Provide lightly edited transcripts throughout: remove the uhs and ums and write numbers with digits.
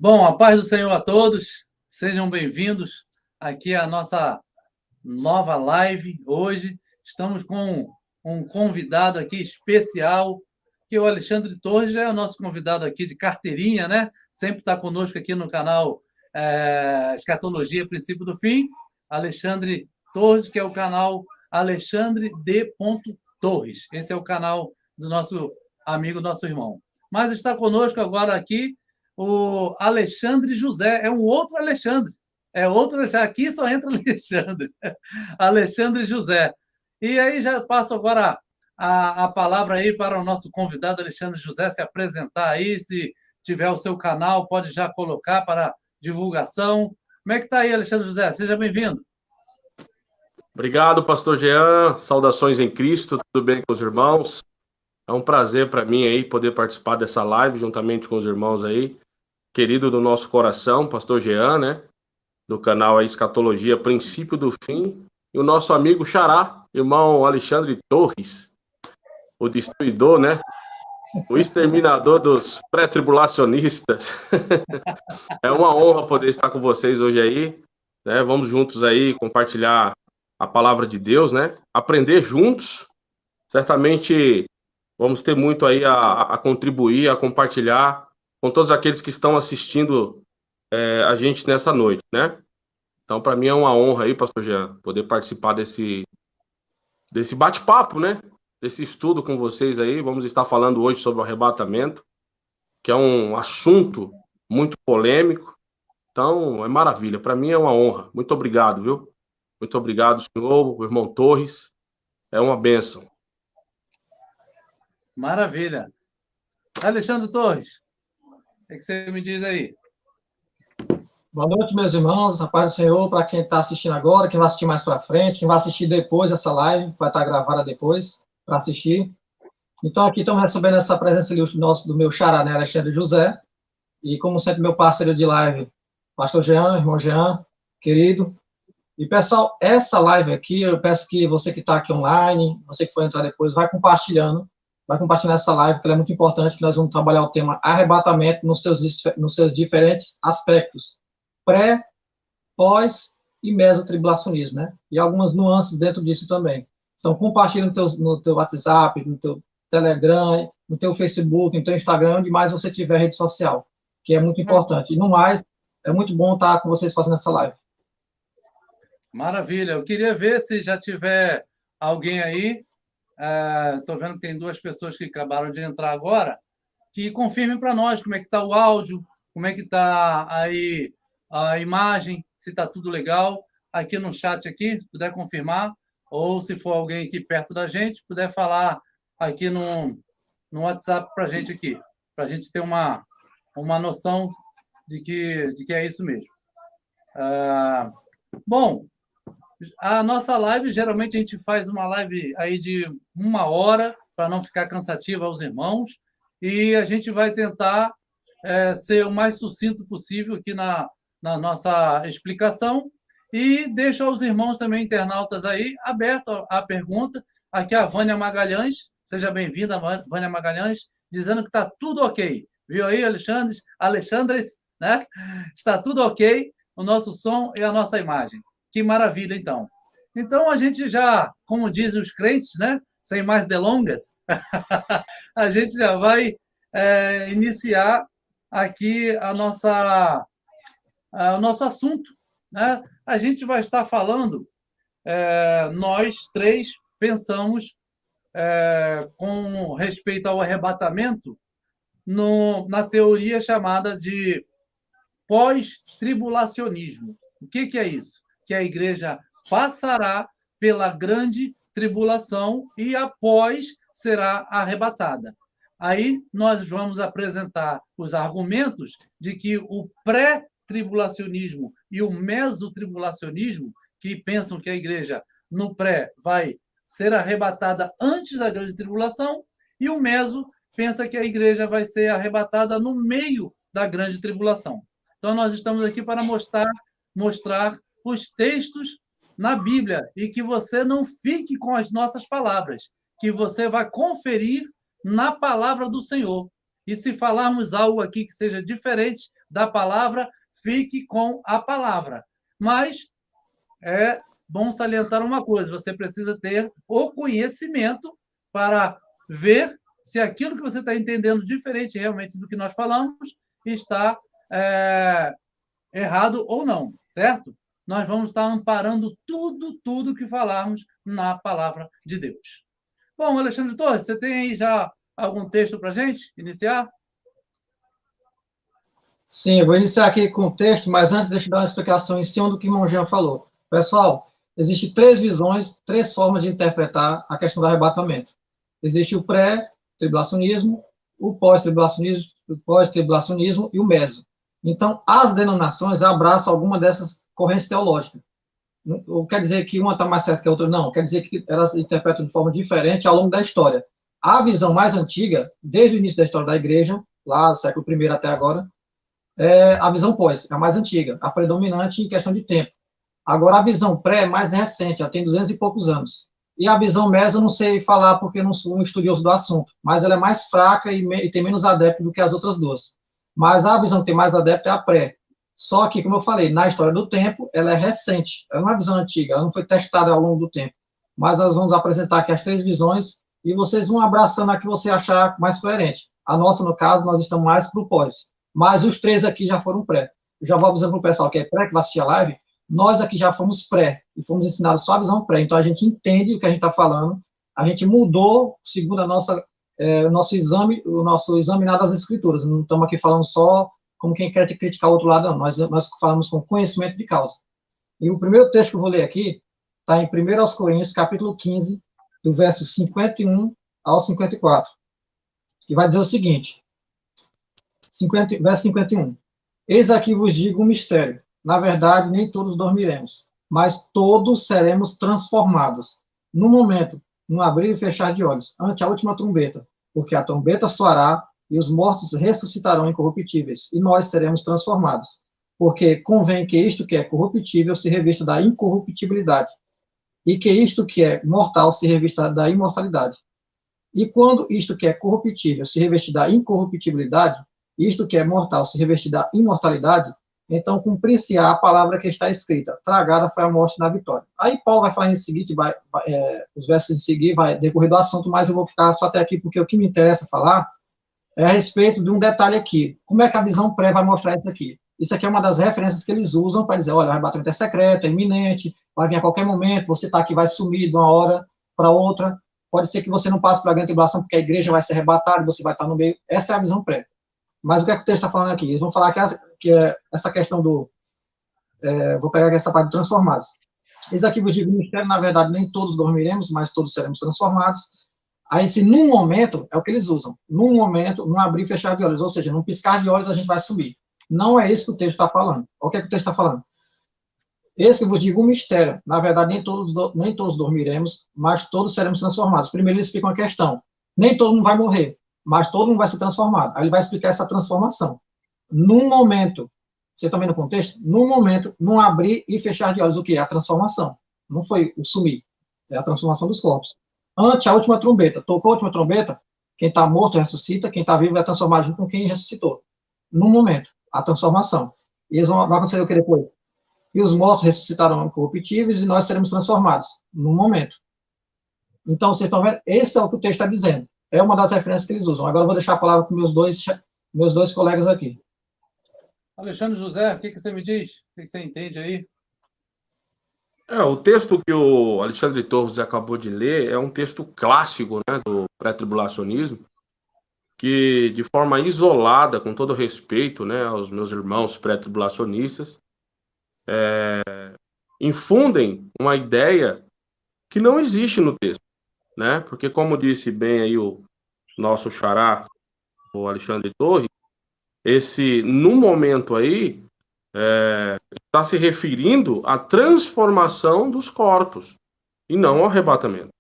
Bom, a paz do Senhor a todos, sejam bem-vindos aqui à nossa nova live. Hoje estamos com um convidado aqui especial, que o Alexandre Torres já é o nosso convidado aqui de carteirinha, né? Sempre está conosco aqui no canal Escatologia, Princípio do Fim. Alexandre Torres, que é o canal Alexandre D. Torres. Esse é o canal do nosso amigo, nosso irmão. Mas está conosco agora aqui o Alexandre José, é um outro Alexandre. É outro Alexandre. Aqui só entra Alexandre. Alexandre José. E aí já passo agora a palavra aí para o nosso convidado Alexandre José se apresentar aí, se tiver o seu canal, pode já colocar para divulgação. Como é que está aí, Alexandre José? Seja bem-vindo. Obrigado, pastor Jean. Saudações em Cristo. Tudo bem com os irmãos? É um prazer para mim aí poder participar dessa live juntamente com os irmãos aí. Querido do nosso coração, pastor Jean, né? Do canal aí Escatologia, Princípio do Fim. E o nosso amigo Xará, irmão Alexandre Torres, o destruidor, né? O exterminador dos pré-tribulacionistas. É uma honra poder estar com vocês hoje aí, né? Vamos juntos aí compartilhar a palavra de Deus, né? Aprender juntos. Certamente vamos ter muito aí a contribuir, a compartilhar com todos aqueles que estão assistindo a gente nessa noite, né? Então, para mim é uma honra aí, pastor Jean, poder participar desse bate-papo, né? Desse estudo com vocês aí. Vamos estar falando hoje sobre o arrebatamento, que é um assunto muito polêmico. Então, é maravilha. Para mim é uma honra. Muito obrigado, viu? Muito obrigado, senhor, o irmão Torres. É uma bênção. Maravilha. Alexandre Torres, o que você me diz aí? Boa noite, meus irmãos. A paz do Senhor para quem está assistindo agora, quem vai assistir mais para frente, quem vai assistir depois dessa live, vai estar gravada depois para assistir. Então, aqui estamos recebendo essa presença do meu xará, né, Alexandre José, e como sempre, meu parceiro de live, pastor Jean, irmão Jean, querido. E, pessoal, essa live aqui, eu peço que você que está aqui online, você que for entrar depois, vai compartilhando essa live, que ela é muito importante, que nós vamos trabalhar o tema arrebatamento nos seus diferentes aspectos, pré, pós e mesotribulacionismo, né? E algumas nuances dentro disso também. Então, compartilha no teu WhatsApp, no teu Telegram, no teu Facebook, no teu Instagram, onde mais você tiver rede social, que é muito importante. E, no mais, é muito bom estar com vocês fazendo essa live. Maravilha. Eu queria ver se já tiver alguém aí. Estou vendo que tem duas pessoas que acabaram de entrar agora, que confirmem para nós como é que está o áudio, como é que está aí a imagem, se está tudo legal. Aqui no chat, aqui, se puder confirmar, ou se for alguém aqui perto da gente, puder falar aqui no WhatsApp para a gente aqui, para a gente ter uma noção de que é isso mesmo. Bom, a nossa live, geralmente a gente faz uma live aí de 1 hora, para não ficar cansativa aos irmãos, e a gente vai tentar ser o mais sucinto possível aqui na nossa explicação, e deixo aos irmãos também, internautas aí, aberto a pergunta. Aqui a Vânia Magalhães, seja bem-vinda, Vânia Magalhães, dizendo que está tudo ok. Viu aí, Alexandres, né? Está tudo ok, o nosso som e a nossa imagem. Que maravilha, então. Então, a gente já, como dizem os crentes, né? Sem mais delongas, a gente já vai iniciar aqui o nosso assunto, né? A gente vai estar falando, nós três pensamos com respeito ao arrebatamento na teoria chamada de pós-tribulacionismo. O que é isso? Que a igreja passará pela grande tribulação e após será arrebatada. Aí nós vamos apresentar os argumentos de que o pré-tribulacionismo e o mesotribulacionismo, que pensam que a igreja no pré vai ser arrebatada antes da grande tribulação, e o meso pensa que a igreja vai ser arrebatada no meio da grande tribulação. Então, nós estamos aqui para mostrar os textos na Bíblia e que você não fique com as nossas palavras, que você vai conferir na palavra do Senhor. E se falarmos algo aqui que seja diferente, da palavra, fique com a palavra. Mas é bom salientar uma coisa, você precisa ter o conhecimento para ver se aquilo que você está entendendo diferente realmente do que nós falamos está errado ou não, certo? Nós vamos estar amparando tudo que falarmos na palavra de Deus. Bom, Alexandre Torres, você tem aí já algum texto para a gente iniciar? Sim, eu vou iniciar aqui com o texto, mas antes deixa eu dar uma explicação em cima do que o irmão Jean falou. Pessoal, existem 3 visões, 3 formas de interpretar a questão do arrebatamento. Existe o pré-tribulacionismo, o pós-tribulacionismo e o meso. Então, as denominações abraçam alguma dessas correntes teológicas. Não quer dizer que uma está mais certa que a outra, não. Quer dizer que elas interpretam de forma diferente ao longo da história. A visão mais antiga, desde o início da história da igreja, lá do século I até agora, é a visão pós, é a mais antiga, a predominante em questão de tempo. Agora, a visão pré é mais recente, já tem 200 e poucos anos. E a visão meso, eu não sei falar porque eu não sou um estudioso do assunto, mas ela é mais fraca e tem menos adepto do que as outras duas. Mas a visão que tem mais adepto é a pré. Só que, como eu falei, na história do tempo, ela é recente, ela não é uma visão antiga, ela não foi testada ao longo do tempo. Mas nós vamos apresentar aqui as 3 visões e vocês vão abraçando a que você achar mais coerente. A nossa, no caso, nós estamos mais para o pós. Mas os 3 aqui já foram pré. Eu já vou avisando para o pessoal que é pré, que vai assistir a live, nós aqui já fomos pré, e fomos ensinados só a visão pré. Então, a gente entende o que a gente está falando, a gente mudou, segundo o nosso examinar das escrituras. Não estamos aqui falando só como quem quer criticar o outro lado, não. Nós falamos com conhecimento de causa. E o primeiro texto que eu vou ler aqui está em 1 Coríntios, capítulo 15, do verso 51 ao 54, que vai dizer o seguinte, verso 51. Eis aqui vos digo um mistério. Na verdade, nem todos dormiremos, mas todos seremos transformados. No momento, no abrir e fechar de olhos, ante a última trombeta, porque a trombeta soará e os mortos ressuscitarão incorruptíveis, e nós seremos transformados. Porque convém que isto que é corruptível se revista da incorruptibilidade, e que isto que é mortal se revista da imortalidade. E quando isto que é corruptível se revestir da incorruptibilidade, isto que é mortal se revestir da imortalidade, então cumprir-se-á a palavra que está escrita, tragada foi a morte na vitória. Aí Paulo vai falar em seguinte, os versos em seguir, vai decorrer do assunto, mas eu vou ficar só até aqui, porque o que me interessa falar é a respeito de um detalhe aqui. Como é que a visão pré vai mostrar isso aqui? Isso aqui é uma das referências que eles usam para dizer, olha, o arrebatamento é secreto, é iminente, vai vir a qualquer momento, você está aqui, vai sumir de uma hora para outra, pode ser que você não passe pela grande tribulação, porque a igreja vai ser arrebatada, você vai estar no meio. Essa é a visão pré. Mas o que é que o texto está falando aqui? Eles vão falar que essa questão do... vou pegar aqui essa parte de transformados. Eis aqui vos digo o mistério, na verdade, nem todos dormiremos, mas todos seremos transformados. Aí, se num momento, é o que eles usam, num momento, num abrir e fechar de olhos, ou seja, num piscar de olhos a gente vai subir. Não é isso que o texto está falando. O que é que o texto está falando? Esse que vos digo um mistério, na verdade, nem todos dormiremos, mas todos seremos transformados. Primeiro ele explica uma questão, nem todo mundo vai morrer, mas todo mundo vai ser transformado. Aí ele vai explicar essa transformação. Num momento, você está vendo o contexto? Num momento, num abrir e fechar de olhos, o que? A transformação. Não foi o sumir, é a transformação dos corpos. Ante a última trombeta, tocou a última trombeta, quem está morto ressuscita, quem está vivo é transformado junto com quem ressuscitou. Num momento, a transformação. E eles vai acontecer o que depois? E os mortos ressuscitarão incorruptíveis e nós seremos transformados. Num momento. Então, vocês estão vendo? Esse é o que o texto está dizendo. É uma das referências que eles usam. Agora eu vou deixar a palavra para meus dois colegas aqui. Alexandre José, o que você me diz? O que você entende aí? O texto que o Alexandre Torres acabou de ler é um texto clássico, né, do pré-tribulacionismo, que de forma isolada, com todo respeito, né, aos meus irmãos pré-tribulacionistas, infundem uma ideia que não existe no texto, né? Porque, como disse bem aí o nosso xará, o Alexandre Torres, no momento aí, está se referindo à transformação dos corpos, e não ao arrebatamento.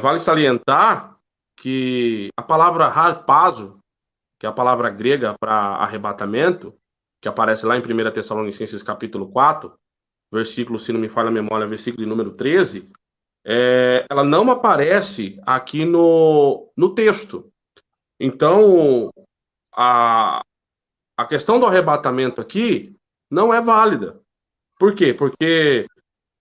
Vale salientar que a palavra harpazo, que é a palavra grega para arrebatamento, que aparece lá em 1 Tessalonicenses capítulo 4, versículo, se não me falha a memória, versículo de número 13, ela não aparece aqui no texto. Então, a questão do arrebatamento aqui não é válida. Por quê? Porque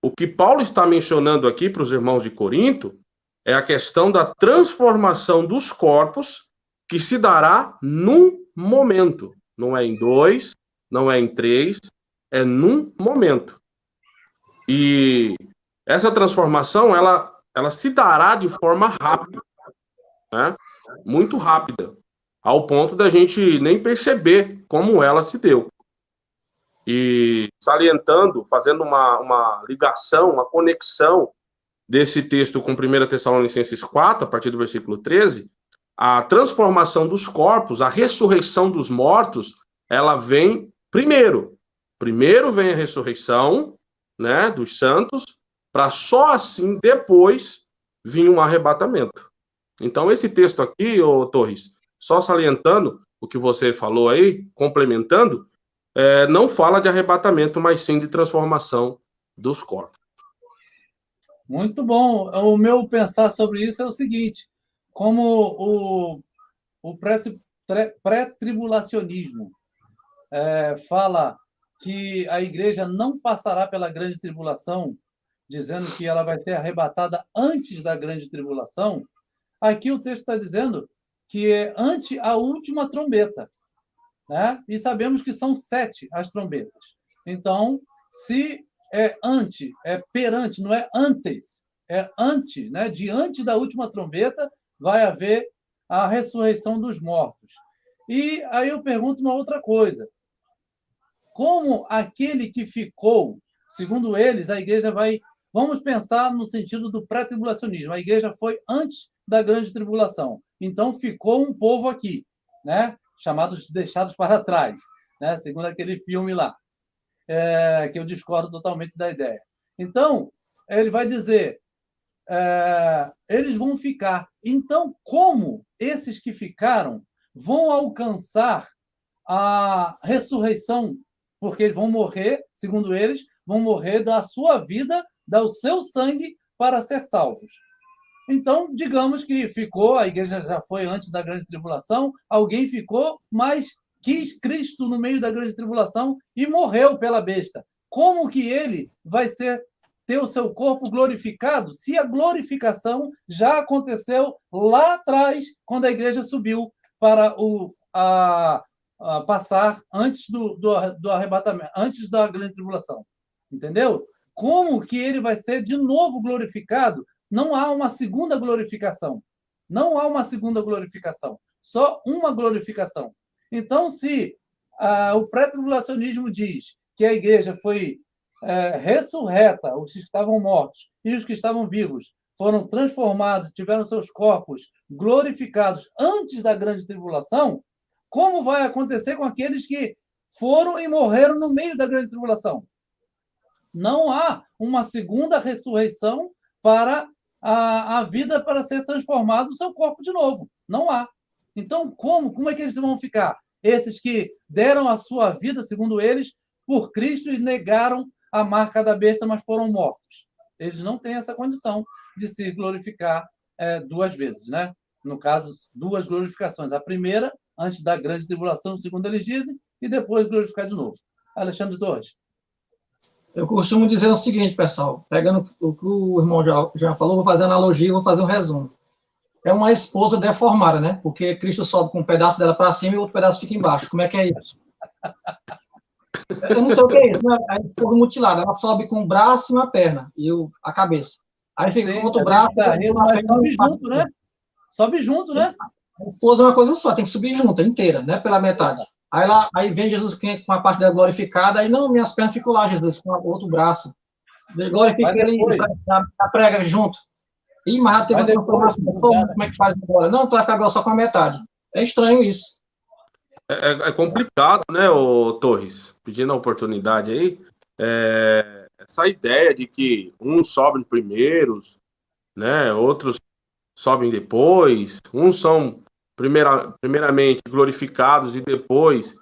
o que Paulo está mencionando aqui para os irmãos de Corinto é a questão da transformação dos corpos que se dará num momento. Não é em 2, não é em 3, é num momento. E essa transformação, ela se dará de forma rápida, né? Muito rápida, ao ponto da gente nem perceber como ela se deu. E salientando, fazendo uma ligação, uma conexão desse texto com 1 Tessalonicenses 4, a partir do versículo 13, a transformação dos corpos, a ressurreição dos mortos, ela vem primeiro. Primeiro vem a ressurreição, né, dos santos, para só assim, depois, vir um arrebatamento. Então, esse texto aqui, ô Torres, só salientando o que você falou aí, complementando, não fala de arrebatamento, mas sim de transformação dos corpos. Muito bom. O meu pensar sobre isso é o seguinte, como o pré-tribulacionismo fala que a igreja não passará pela grande tribulação, dizendo que ela vai ser arrebatada antes da grande tribulação, aqui o texto está dizendo que é ante a última trombeta, né? E sabemos que são 7 as trombetas. Então, se é ante, é perante, não é antes, é ante, né? Diante da última trombeta vai haver a ressurreição dos mortos. E aí eu pergunto uma outra coisa. Como aquele que ficou, segundo eles, a igreja vai... Vamos pensar no sentido do pré-tribulacionismo. A igreja foi antes da grande tribulação. Então, ficou um povo aqui, né? Chamados deixados para trás, né? Segundo aquele filme lá, que eu discordo totalmente da ideia. Então, ele vai dizer, eles vão ficar. Então, como esses que ficaram vão alcançar a ressurreição? Porque eles vão morrer, segundo eles, vão morrer da sua vida, dar o seu sangue para ser salvos. Então, digamos que ficou, a igreja já foi antes da grande tribulação, alguém ficou, mas quis Cristo no meio da grande tribulação e morreu pela besta. Como que ele vai ter o seu corpo glorificado se a glorificação já aconteceu lá atrás, quando a igreja subiu para passar antes do arrebatamento, antes da grande tribulação? Entendeu? Como que ele vai ser de novo glorificado? Não há uma segunda glorificação. Não há uma segunda glorificação. Só uma glorificação. Então, se o pré-tribulacionismo diz que a igreja foi ressurreta, os que estavam mortos e os que estavam vivos foram transformados, tiveram seus corpos glorificados antes da grande tribulação, como vai acontecer com aqueles que foram e morreram no meio da grande tribulação? Não há uma segunda ressurreição para a vida, para ser transformado no seu corpo de novo. Não há. Então, como é que eles vão ficar? Esses que deram a sua vida, segundo eles, por Cristo e negaram a marca da besta, mas foram mortos. Eles não têm essa condição de se glorificar 2 vezes, né? No caso, 2 glorificações. A primeira, antes da grande tribulação, segundo eles dizem, e depois glorificar de novo. Alexandre Torres. Eu costumo dizer o seguinte, pessoal, pegando o que o irmão já falou, vou fazer analogia, vou fazer um resumo. É uma esposa deformada, né? Porque Cristo sobe com um pedaço dela para cima e outro pedaço fica embaixo. Como é que é isso? Eu não sei o que é isso, né? A esposa mutilada, ela sobe com o braço e uma perna, e a cabeça. Aí fica com outro braço... Mas sobe junto, né? Sobe junto, né? A esposa é uma coisa só, tem que subir junto, inteira, né? Pela metade. Aí vem Jesus com a parte dela glorificada, aí não, minhas pernas ficam lá, Jesus, com o outro braço. Glorifica ele na prega junto. Ih, mas já teve uma transformação, como é que faz agora? Não, tu vai ficar agora só com a metade. É estranho isso. É complicado, né, ô Torres? Pedindo a oportunidade aí, essa ideia de que uns sobem primeiros, né, outros sobem depois, uns são primeiramente glorificados e depois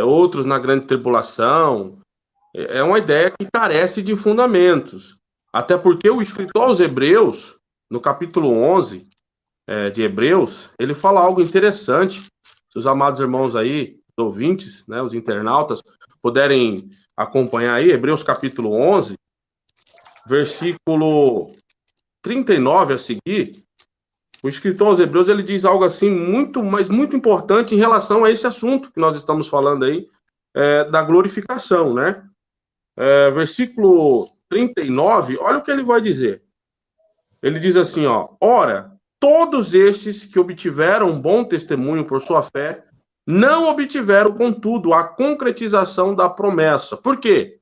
outros na grande tribulação, é uma ideia que carece de fundamentos. Até porque o escritor aos Hebreus, no capítulo 11 de Hebreus, ele fala algo interessante. Se os amados irmãos aí ouvintes, né, os internautas, puderem acompanhar aí, Hebreus capítulo 11, versículo 39 a seguir, o escritor aos Hebreus, ele diz algo assim muito, mas muito importante em relação a esse assunto que nós estamos falando aí, da glorificação, né? Versículo 39, olha o que ele vai dizer. Ele diz assim, ó, ora, todos estes que obtiveram um bom testemunho por sua fé, não obtiveram, contudo, a concretização da promessa. Por quê?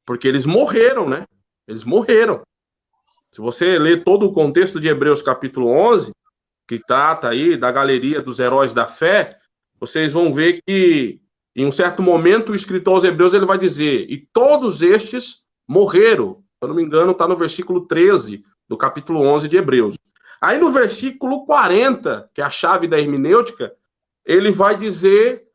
Porque eles morreram, né? Eles morreram. Se você ler todo o contexto de Hebreus capítulo 11, que trata aí da galeria dos heróis da fé, vocês vão ver que, em um certo momento, o escritor aos Hebreus ele vai dizer, e todos estes morreram. Se eu não me engano, está no versículo 13 do capítulo 11 de Hebreus. Aí no versículo 40, que é a chave da hermenêutica, ele vai dizer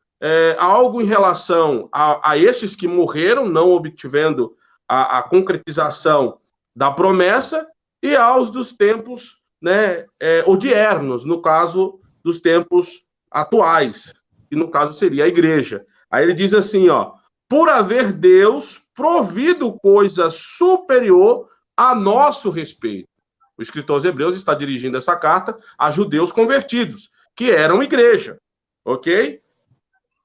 algo em relação a estes que morreram, não obtivendo a concretização da promessa, e aos dos tempos, né, odiernos, no caso dos tempos atuais, que no caso seria a igreja. Aí ele diz assim, ó, por haver Deus provido coisa superior a nosso respeito. O escritor aos Hebreus está dirigindo essa carta a judeus convertidos, que eram igreja, ok?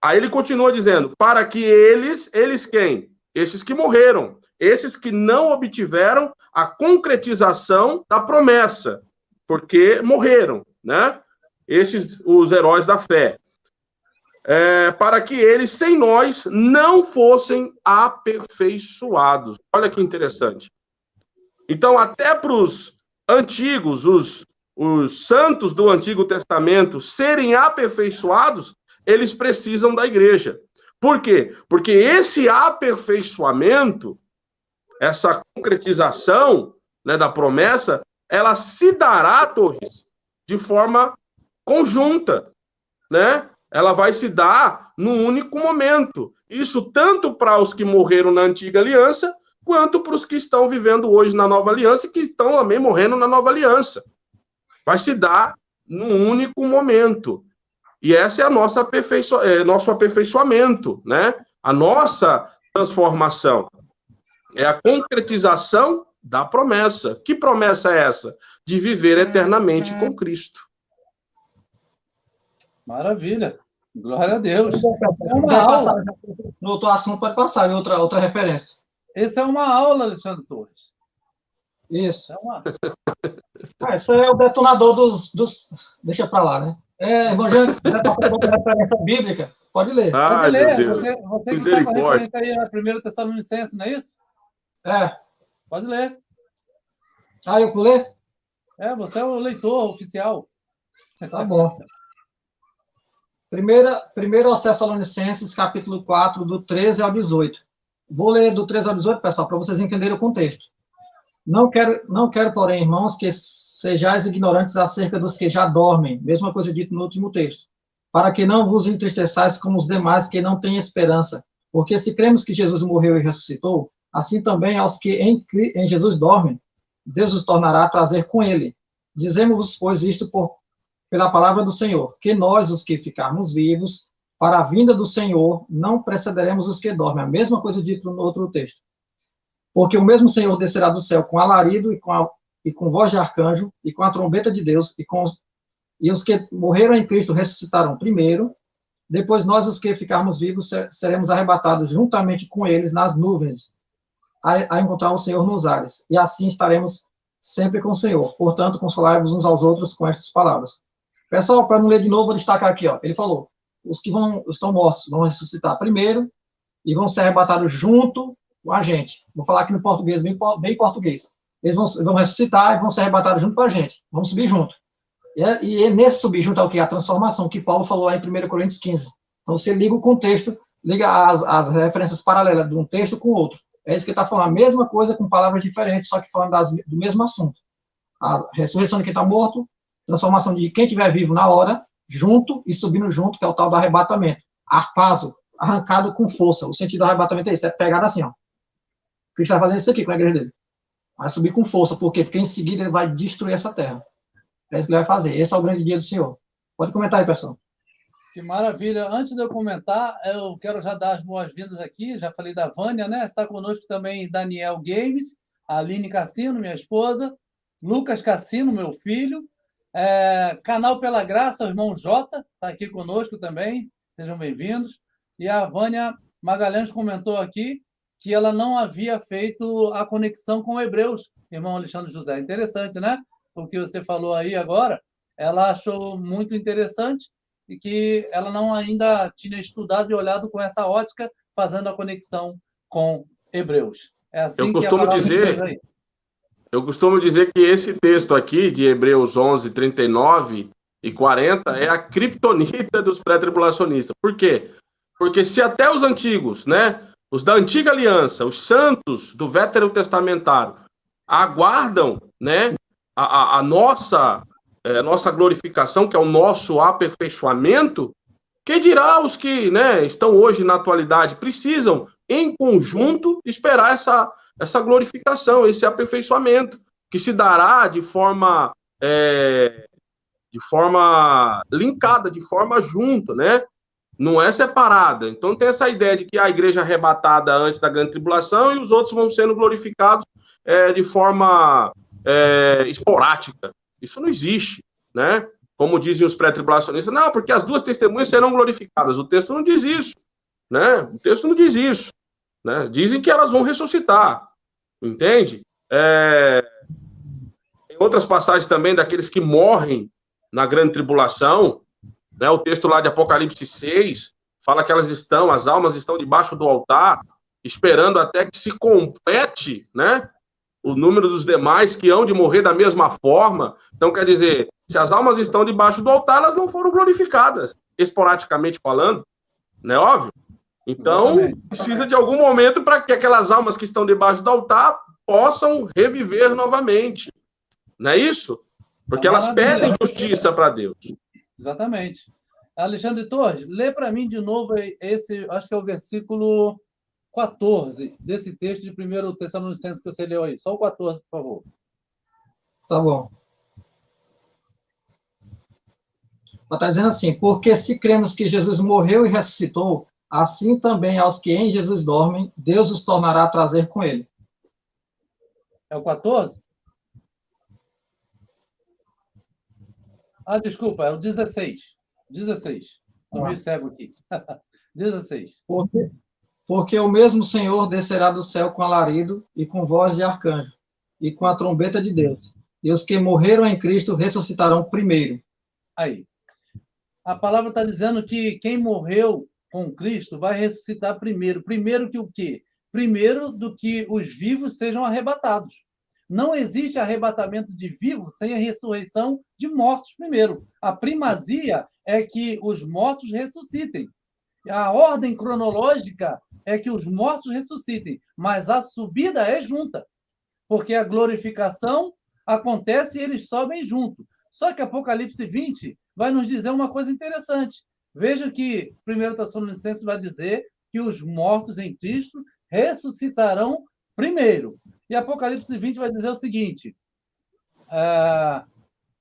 Aí ele continua dizendo, para que eles quem? Esses que morreram, esses que não obtiveram a concretização da promessa, porque morreram, né? Esses, os heróis da fé. Para que eles, sem nós, não fossem aperfeiçoados. Olha que interessante. Então, até para os antigos, os santos do Antigo Testamento serem aperfeiçoados, eles precisam da igreja. Por quê? Porque esse aperfeiçoamento, essa concretização, né, da promessa, ela se dará, Torres, de forma conjunta, né? Ela vai se dar num único momento. Isso tanto para os que morreram na antiga aliança, quanto para os que estão vivendo hoje na nova aliança e que estão também morrendo na nova aliança. Vai se dar num único momento. E esse é a nosso aperfeiçoamento, né? A nossa transformação. É a concretização da promessa. Que promessa é essa? De viver eternamente com Cristo. Maravilha. Glória a Deus. No outro assunto pode passar, em outra referência. Essa é uma aula, Alexandre Torres. Isso. Isso é o detonador dos... Deixa para lá, né? Evangélico, quiser passar outra referência bíblica, pode ler. Pode ler. Você que está com a referência aí, a 1 Tessalonicenses, não é isso? Pode ler. Eu vou ler? Você é o leitor oficial. Tá bom. Primeiro aos Tessalonicenses, capítulo 4, do 13 ao 18. Vou ler do 13 ao 18, pessoal, para vocês entenderem o contexto. Não quero, porém, irmãos, que sejais ignorantes acerca dos que já dormem, mesma coisa dita no último texto, para que não vos entristeçais como os demais que não têm esperança. Porque se cremos que Jesus morreu e ressuscitou, assim também aos que em Jesus dormem, Deus os tornará a trazer com ele. Dizemos-vos, pois, isto pela palavra do Senhor, que nós, os que ficarmos vivos, para a vinda do Senhor, não precederemos os que dormem. A mesma coisa dita no outro texto. Porque o mesmo Senhor descerá do céu com alarido e com voz de arcanjo, e com a trombeta de Deus, e os que morreram em Cristo ressuscitarão primeiro, depois nós, os que ficarmos vivos, seremos arrebatados juntamente com eles nas nuvens, a encontrar o Senhor nos ares, e assim estaremos sempre com o Senhor. Portanto, consolai-vos uns aos outros com estas palavras. Pessoal, para não ler de novo, vou destacar aqui, ó. Ele falou, os que estão mortos vão ressuscitar primeiro, e vão ser arrebatados junto com a gente. Vou falar aqui no português, bem português. Eles vão ressuscitar e vão ser arrebatados junto com a gente. Vamos subir junto. E nesse subir junto é o que? A transformação, que Paulo falou lá em 1 Coríntios 15. Então, você liga o contexto, liga as referências paralelas de um texto com o outro. É isso que ele está falando. A mesma coisa com palavras diferentes, só que falando do mesmo assunto. A ressurreição de quem está morto, transformação de quem estiver vivo na hora, junto e subindo junto, que é o tal do arrebatamento. Arpazo, arrancado com força. O sentido do arrebatamento é isso, é pegado assim, ó. Cristo vai fazendo isso aqui com a igreja dele. Vai subir com força. Por quê? Porque em seguida ele vai destruir essa terra. É isso que ele vai fazer. Esse é o grande dia do Senhor. Pode comentar aí, pessoal. Que maravilha. Antes de eu comentar, eu quero já dar as boas-vindas aqui. Já falei da Vânia, né? Está conosco também Daniel Games, a Aline Cassino, minha esposa, Lucas Cassino, meu filho, Canal Pela Graça, o irmão Jota, está aqui conosco também. Sejam bem-vindos. E a Vânia Magalhães comentou aqui que ela não havia feito a conexão com Hebreus, irmão Alexandre José. Interessante, né? O que você falou aí agora. Ela achou muito interessante e que ela não ainda tinha estudado e olhado com essa ótica, fazendo a conexão com Hebreus. É assim que a palavra de Deus aí. Eu costumo dizer que esse texto aqui, de Hebreus 11, 39 e 40, é a criptonita dos pré-tribulacionistas. Por quê? Porque se até os antigos, né, os da antiga aliança, os santos do veterotestamentário, aguardam, né, a nossa glorificação, que é o nosso aperfeiçoamento, que dirá os que, né, estão hoje na atualidade, precisam, em conjunto, esperar essa glorificação, esse aperfeiçoamento, que se dará de forma linkada, de forma junta, né? Não é separada. Então tem essa ideia de que a igreja é arrebatada antes da grande tribulação e os outros vão sendo glorificados de forma esporádica. Isso não existe, né? Como dizem os pré-tribulacionistas, não, porque as duas testemunhas serão glorificadas. O texto não diz isso, né? O texto não diz isso, né? Dizem que elas vão ressuscitar, entende? Tem outras passagens também daqueles que morrem na grande tribulação, né? O texto lá de Apocalipse 6 fala que as almas estão debaixo do altar, esperando até que se complete, né, o número dos demais que hão de morrer da mesma forma. Então, quer dizer, se as almas estão debaixo do altar, elas não foram glorificadas, esporadicamente falando, não é óbvio? Então, precisa de algum momento para que aquelas almas que estão debaixo do altar possam reviver novamente. Não é isso? Porque elas pedem justiça para Deus. Exatamente. Alexandre Torres, lê para mim de novo esse, acho que é o versículo 14 desse texto de 1 Tessalonicenses que você leu aí. Só o 14, por favor. Tá bom. Está dizendo assim, porque se cremos que Jesus morreu e ressuscitou, assim também aos que em Jesus dormem, Deus os tornará a trazer com ele. É o 14? Desculpa, é o 16. 16. Estou meio cego aqui. 16. Porque o mesmo Senhor descerá do céu com alarido e com voz de arcanjo e com a trombeta de Deus. E os que morreram em Cristo ressuscitarão primeiro. Aí. A palavra está dizendo que quem morreu com Cristo vai ressuscitar primeiro. Primeiro que o quê? Primeiro do que os vivos sejam arrebatados. Não existe arrebatamento de vivos sem a ressurreição de mortos primeiro. A primazia é que os mortos ressuscitem. A ordem cronológica é que os mortos ressuscitem, mas a subida é junta, porque a glorificação acontece e eles sobem junto. Só que Apocalipse 20 vai nos dizer uma coisa interessante. Veja que 1 Tessalonicenses vai dizer que os mortos em Cristo ressuscitarão primeiro. E Apocalipse 20 vai dizer o seguinte,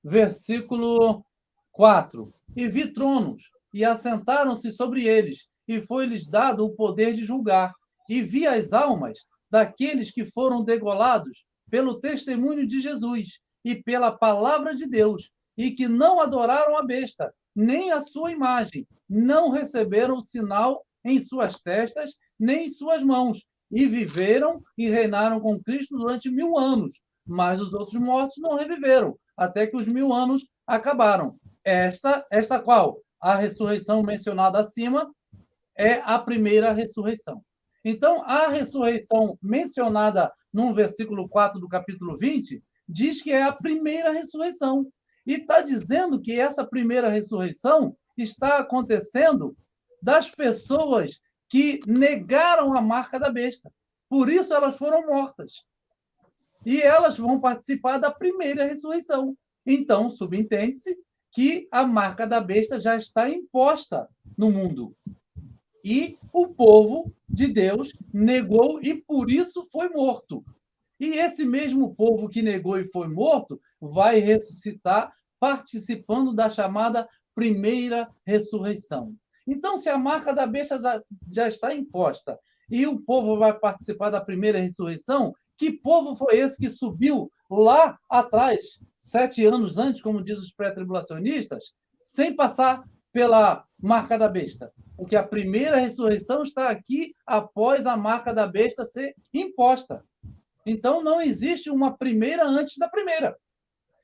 versículo 4. E vi tronos, e assentaram-se sobre eles, e foi-lhes dado o poder de julgar. E vi as almas daqueles que foram degolados pelo testemunho de Jesus e pela palavra de Deus, e que não adoraram a besta, nem a sua imagem, não receberam o sinal em suas testas, nem em suas mãos, e viveram e reinaram com Cristo durante 1000 anos. Mas os outros mortos não reviveram, até que os 1000 anos acabaram. Esta qual? A ressurreição mencionada acima é a primeira ressurreição. Então, a ressurreição mencionada no versículo 4 do capítulo 20 diz que é a primeira ressurreição. E está dizendo que essa primeira ressurreição está acontecendo das pessoas que negaram a marca da besta. Por isso elas foram mortas. E elas vão participar da primeira ressurreição. Então, subentende-se que a marca da besta já está imposta no mundo. E o povo de Deus negou e por isso foi morto. E esse mesmo povo que negou e foi morto vai ressuscitar participando da chamada primeira ressurreição. Então, se a marca da besta já está imposta e o povo vai participar da primeira ressurreição, que povo foi esse que subiu lá atrás, 7 anos antes, como diz os pré-tribulacionistas, sem passar pela marca da besta? Porque a primeira ressurreição está aqui após a marca da besta ser imposta. Então, não existe uma primeira antes da primeira.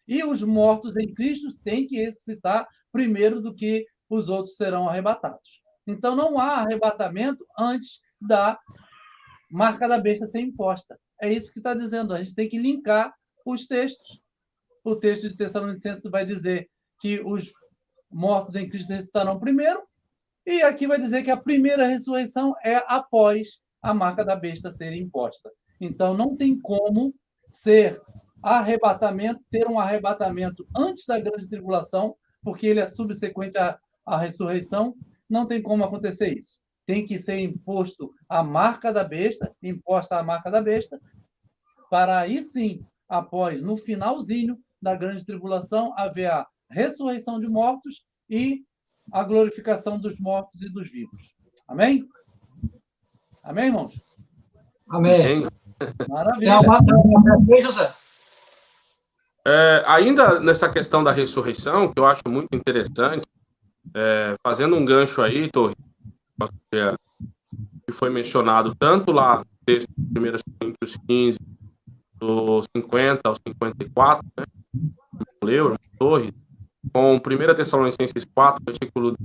E os mortos em Cristo têm que ressuscitar primeiro do que os outros serão arrebatados. Então, não há arrebatamento antes da marca da besta ser imposta. É isso que está dizendo. A gente tem que linkar os textos. O texto de Tessalonicenses vai dizer que os mortos em Cristo ressuscitarão primeiro, e aqui vai dizer que a primeira ressurreição é após a marca da besta ser imposta. Então, não tem como ter um arrebatamento antes da grande tribulação, porque ele é subsequente à ressurreição. Não tem como acontecer isso. Tem que ser imposta a marca da besta, para aí sim, no finalzinho da grande tribulação, haver a ressurreição de mortos e a glorificação dos mortos e dos vivos. Amém? Amém, irmãos? Amém. Maravilha. Tem José? Ainda nessa questão da ressurreição, que eu acho muito interessante, fazendo um gancho aí, Torre, que foi mencionado tanto lá no texto de 1 Coríntios 15, do 50 ao 54, né? Leu, Torre, com 1 Tessalonicenses 4, versículo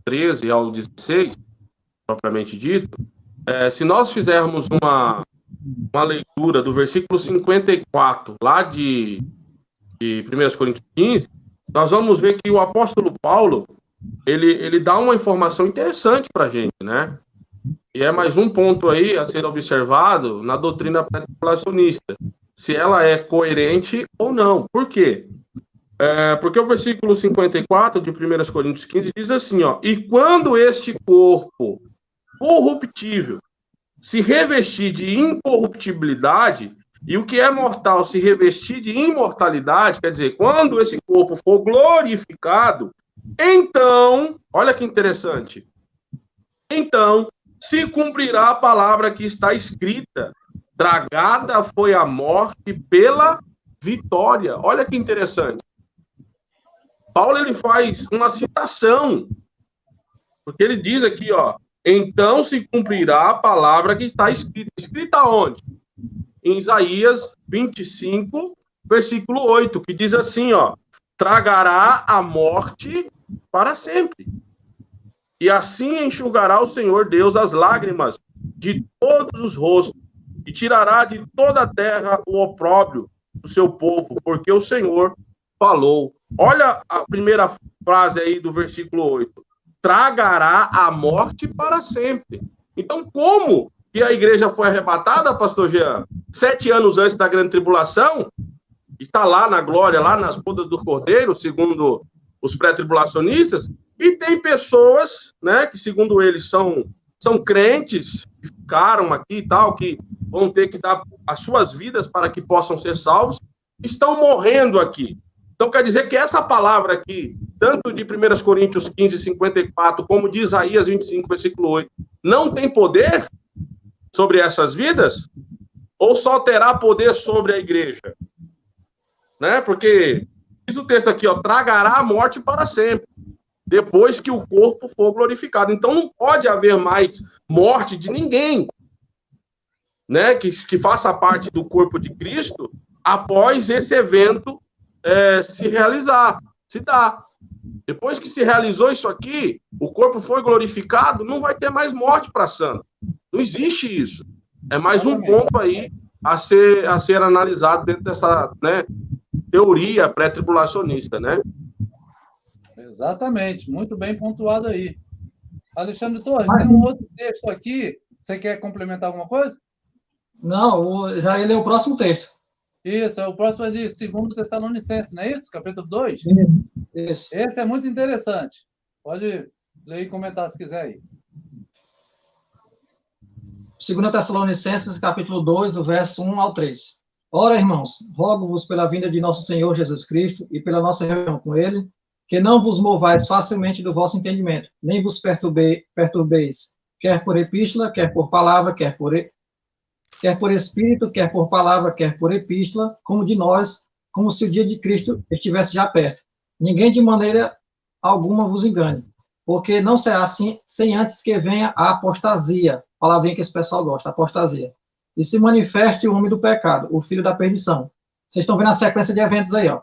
13 ao 16, propriamente dito, se nós fizermos uma leitura do versículo 54, lá de 1 Coríntios 15, nós vamos ver que o apóstolo Paulo, ele dá uma informação interessante para a gente, né? E é mais um ponto aí a ser observado na doutrina pré-tribulacionista, se ela é coerente ou não. Por quê? Porque o versículo 54 de 1 Coríntios 15 diz assim, ó: e quando este corpo corruptível se revestir de incorruptibilidade, e o que é mortal se revestir de imortalidade, quer dizer, quando esse corpo for glorificado, então, olha que interessante, então se cumprirá a palavra que está escrita: tragada foi a morte pela vitória. Olha que interessante. Paulo, ele faz uma citação, porque ele diz aqui, ó: então se cumprirá a palavra que está escrita. Escrita onde? Em Isaías 25, versículo 8, que diz assim, ó: tragará a morte para sempre. E assim enxugará o Senhor Deus as lágrimas de todos os rostos, e tirará de toda a terra o opróbrio do seu povo, porque o Senhor falou. Olha a primeira frase aí do versículo 8. Tragará a morte para sempre. Então, como que a igreja foi arrebatada, pastor Jean? 7 anos antes da grande tribulação, está lá na glória, lá nas bodas do Cordeiro, segundo os pré-tribulacionistas, e tem pessoas, né, que segundo eles são crentes, que ficaram aqui e tal, que vão ter que dar as suas vidas para que possam ser salvos, estão morrendo aqui. Então, quer dizer que essa palavra aqui, tanto de 1 Coríntios 15, 54, como de Isaías 25, versículo 8, não tem poder sobre essas vidas? Ou só terá poder sobre a igreja? Né? Porque diz o texto aqui, ó: tragará a morte para sempre, depois que o corpo for glorificado. Então, não pode haver mais morte de ninguém, né, que faça parte do corpo de Cristo após esse evento se realizar, se dar. Depois que se realizou isso aqui, o corpo foi glorificado, não vai ter mais morte para santo. Não existe isso. É mais um ponto aí a ser analisado dentro dessa, né, teoria pré-tribulacionista, né? Exatamente, muito bem pontuado aí. Alexandre Torres, tem um outro texto aqui. Você quer complementar alguma coisa? Não, já ele é o próximo texto. Isso, o próximo é de 2 Tessalonicenses, não é isso? Capítulo 2? Isso. Esse é muito interessante. Pode ler e comentar se quiser aí. 2 Tessalonicenses, capítulo 2, do verso 1 ao 3. Ora, irmãos, rogo-vos pela vinda de nosso Senhor Jesus Cristo e pela nossa reunião com ele, que não vos movais facilmente do vosso entendimento, nem vos perturbeis, quer por epístola, quer por palavra, quer por espírito, quer por palavra, quer por epístola, como de nós, como se o dia de Cristo estivesse já perto. Ninguém de maneira alguma vos engane, porque não será assim sem antes que venha a apostasia, palavrinha que esse pessoal gosta, apostasia, e se manifeste o homem do pecado, o filho da perdição. Vocês estão vendo a sequência de eventos aí, ó.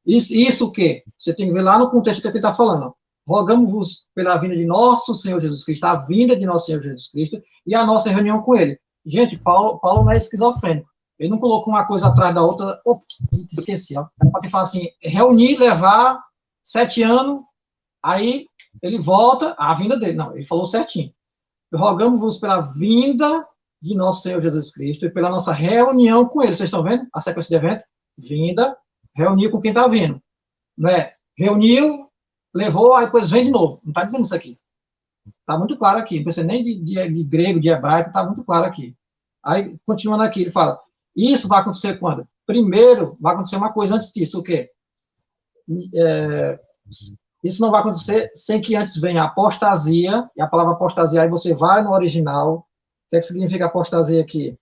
Isso o quê? Você tem que ver lá no contexto que ele está falando, ó. Rogamos-vos pela vinda de nosso Senhor Jesus Cristo, a vinda de nosso Senhor Jesus Cristo e a nossa reunião com ele. Gente, Paulo não é esquizofrênico. Ele não colocou uma coisa atrás da outra. Opa, esqueci. Ó. Pode falar assim, reunir, levar 7 anos, aí ele volta, a vinda dele. Não, ele falou certinho. Rogamos-vos pela vinda de nosso Senhor Jesus Cristo e pela nossa reunião com ele. Vocês estão vendo a sequência de evento? Vinda, reunir com quem está vindo. Né? Reuniu, levou, aí depois vem de novo. Não está dizendo isso aqui. Está muito claro aqui. Não precisa nem de grego, de hebraico, está muito claro aqui. Aí, continuando aqui, ele fala, isso vai acontecer quando? Primeiro, vai acontecer uma coisa antes disso, o quê? Isso não vai acontecer sem que antes venha a apostasia, e a palavra apostasia, aí você vai no original. O que é que significa apostasia aqui?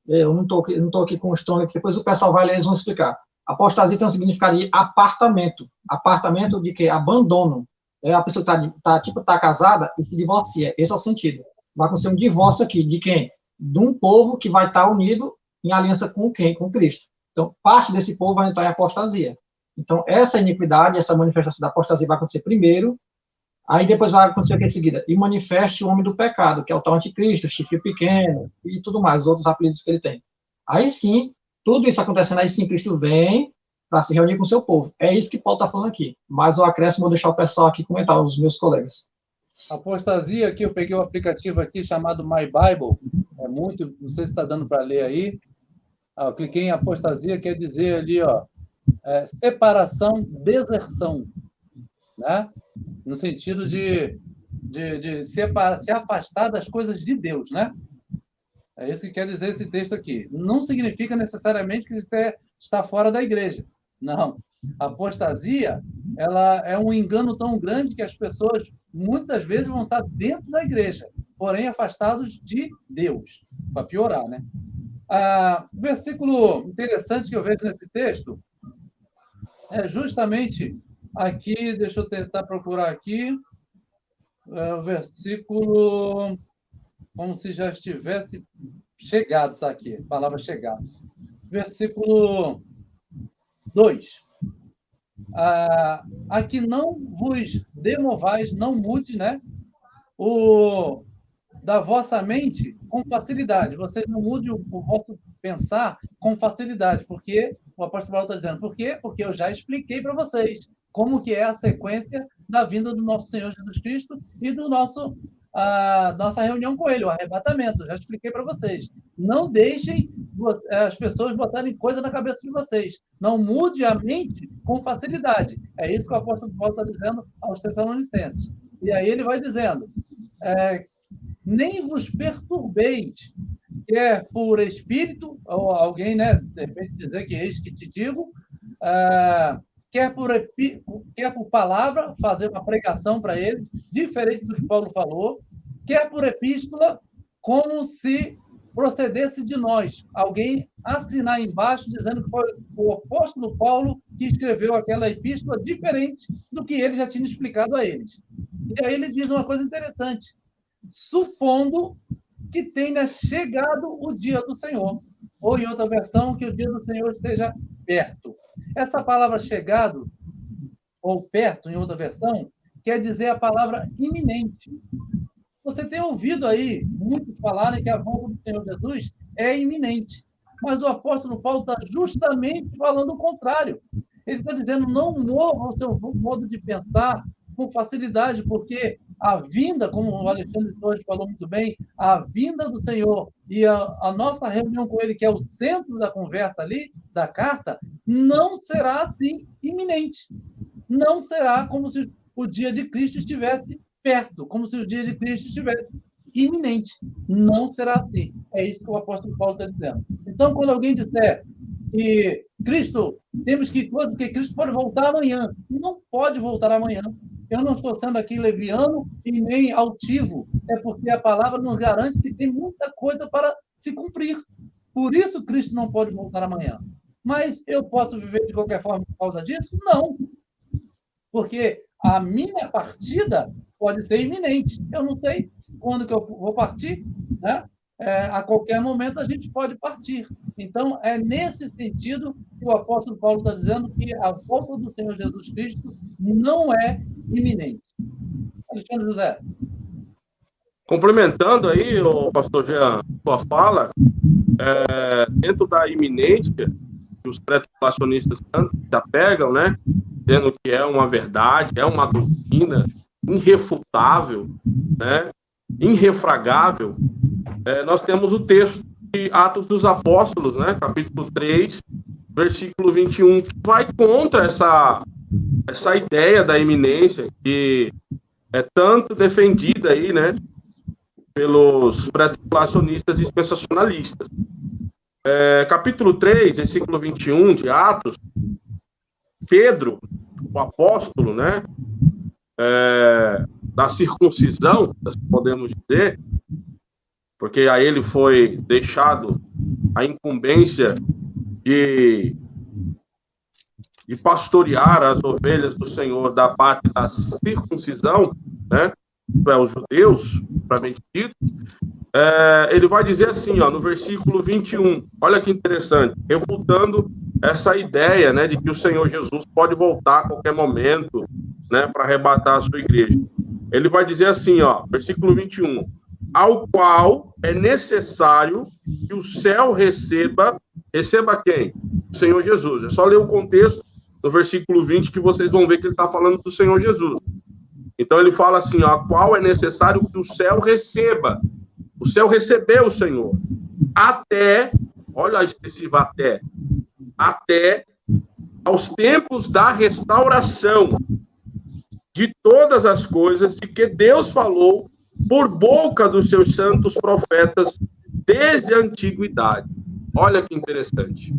Eu não estou aqui com o Strong, depois o pessoal vai ler, eles vão explicar. Apostasia tem um significado de apartamento. Apartamento de quê? Abandono. É a pessoa que tá casada e se divorcia. Esse é o sentido. Vai acontecer um divórcio aqui. De quem? De um povo que vai estar unido em aliança com quem? Com Cristo. Então, parte desse povo vai entrar em apostasia. Então, essa iniquidade, essa manifestação da apostasia vai acontecer primeiro, aí depois vai acontecer o que em seguida? E manifeste o homem do pecado, que é o tal anticristo, chifre pequeno e tudo mais, os outros apelidos que ele tem. Aí sim, tudo isso acontecendo, aí sim, Cristo vem para se reunir com o seu povo. É isso que Paulo está falando aqui. Mas o acréscimo, vou deixar o pessoal aqui comentar, os meus colegas. Apostasia, aqui eu peguei o aplicativo aqui chamado My Bible, é muito, não sei se está dando para ler aí. Eu cliquei em apostasia, quer dizer ali, ó, separação, deserção, né? No sentido de se afastar das coisas de Deus, né? É isso que quer dizer esse texto aqui. Não significa necessariamente que você está fora da igreja. Não. A apostasia, ela é um engano tão grande que as pessoas muitas vezes vão estar dentro da igreja, porém afastados de Deus, para piorar, né? Versículo interessante que eu vejo nesse texto é justamente aqui, deixa eu tentar procurar aqui, o versículo, como se já estivesse chegado, está aqui, a palavra chegado. Versículo 2. Aqui não vos demovais, não mude, né? Da vossa mente com facilidade. Vocês não mudem o vosso pensar com facilidade. Porque o apóstolo Paulo está dizendo, por quê? Porque eu já expliquei para vocês como que é a sequência da vinda do nosso Senhor Jesus Cristo e do nossa reunião com ele, o arrebatamento. Eu já expliquei para vocês. Não deixem as pessoas botarem coisa na cabeça de vocês. Não mude a mente com facilidade. É isso que o apóstolo Paulo está dizendo aos Tessalonicenses. E aí ele vai dizendo, nem vos perturbeis, quer por espírito, ou alguém, né, de repente dizer que eis que te digo, quer por palavra, fazer uma pregação para ele, diferente do que Paulo falou, quer por epístola, como se procedesse de nós. Alguém assinar embaixo dizendo que foi o apóstolo Paulo que escreveu aquela epístola diferente do que ele já tinha explicado a eles. E aí ele diz uma coisa interessante, supondo que tenha chegado o dia do Senhor, ou em outra versão, que o dia do Senhor esteja perto. Essa palavra chegado, ou perto, em outra versão, quer dizer a palavra iminente. Você tem ouvido aí muitos falarem que a volta do Senhor Jesus é iminente, mas o apóstolo Paulo está justamente falando o contrário. Ele está dizendo, não mova o seu modo de pensar com facilidade, porque a vinda, como o Alexandre Torres falou muito bem, a vinda do Senhor e a nossa reunião com ele, que é o centro da conversa ali, da carta, não será assim iminente. Não será como se o dia de Cristo estivesse perto, como se o dia de Cristo estivesse iminente. Não será assim. É isso que o apóstolo Paulo está dizendo. Então, quando alguém disser que temos que coisa que Cristo pode voltar amanhã. Não pode voltar amanhã. Eu não estou sendo aqui leviano e nem altivo. É porque a palavra nos garante que tem muita coisa para se cumprir. Por isso Cristo não pode voltar amanhã. Mas eu posso viver de qualquer forma por causa disso? Não. Porque a minha partida pode ser iminente. Eu não sei quando que eu vou partir, né? A qualquer momento a gente pode partir. Então, é nesse sentido que o apóstolo Paulo está dizendo que a volta do Senhor Jesus Cristo não é iminente. Alexandre José. Complementando aí, o pastor Jean, sua fala, dentro da iminência que os pré-tribulacionistas tanto se apegam, né? Dizendo que é uma verdade, é uma doutrina irrefutável, né? Irrefragável. Nós temos o texto de Atos dos Apóstolos, né? Capítulo 3, versículo 21, que vai contra essa ideia da iminência que é tanto defendida aí, né? Pelos pré-tribulacionistas e dispensacionalistas. Capítulo 3, versículo 21 de Atos, Pedro, o apóstolo, né? Da circuncisão, podemos dizer, porque a ele foi deixado a incumbência de pastorear as ovelhas do Senhor da parte da circuncisão, né? Os judeus, propriamente dito. Ele vai dizer assim, ó, no versículo 21, olha que interessante, refutando essa ideia, né, de que o Senhor Jesus pode voltar a qualquer momento, né, para arrebatar a sua igreja. Ele vai dizer assim, ó, versículo 21, ao qual é necessário que o céu receba quem? O Senhor Jesus. É só ler o contexto do versículo 20 que vocês vão ver que ele está falando do Senhor Jesus. Então ele fala assim, ó, a qual é necessário que o céu receba. O céu recebeu o Senhor. Até, olha a expressiva até aos tempos da restauração de todas as coisas de que Deus falou por boca dos seus santos profetas desde a antiguidade. Olha que interessante.